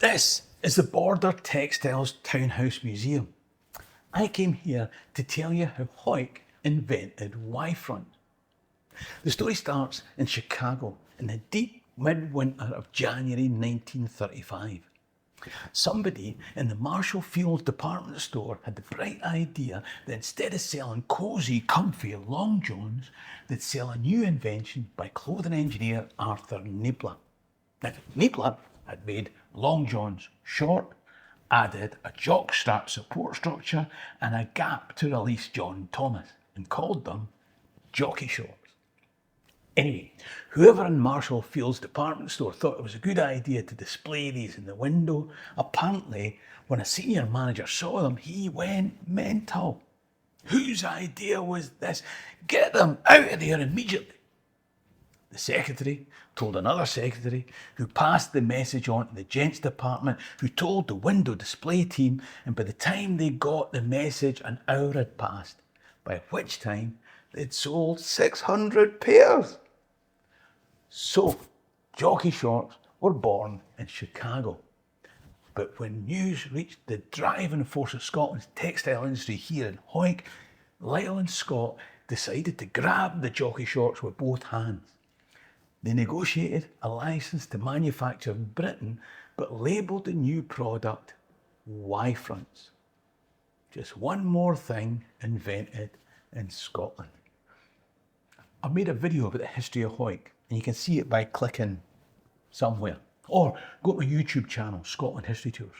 This is the Border Textiles Townhouse Museum. I came here to tell you how Hawick invented Y-front. The story starts in Chicago in the deep midwinter of January 1935. Somebody in the Marshall Fields department store had the bright idea that instead of selling cosy, comfy long johns, they'd sell a new invention by clothing engineer Arthur Niebler. Now, Niebler had made long johns short, added a jockstrap support structure and a gap to release John Thomas, and called them jockey shorts. Anyway, whoever in Marshall Fields department store thought it was a good idea to display these in the window, apparently when a senior manager saw them, he went mental. Whose idea was this? Get them out of there immediately. The secretary told another secretary, who passed the message on to the gents department, who told the window display team, and by the time they got the message, an hour had passed, by which time they'd sold 600 pairs. So, jockey shorts were born in Chicago. But when news reached the driving force of Scotland's textile industry here in Hawick, Lyle and Scott decided to grab the jockey shorts with both hands. They negotiated a licence to manufacture in Britain, but labelled the new product Y-fronts. Just one more thing invented in Scotland. I've made a video about the history of Hawick, and you can see it by clicking somewhere. Or go to my YouTube channel, Scotland History Tours.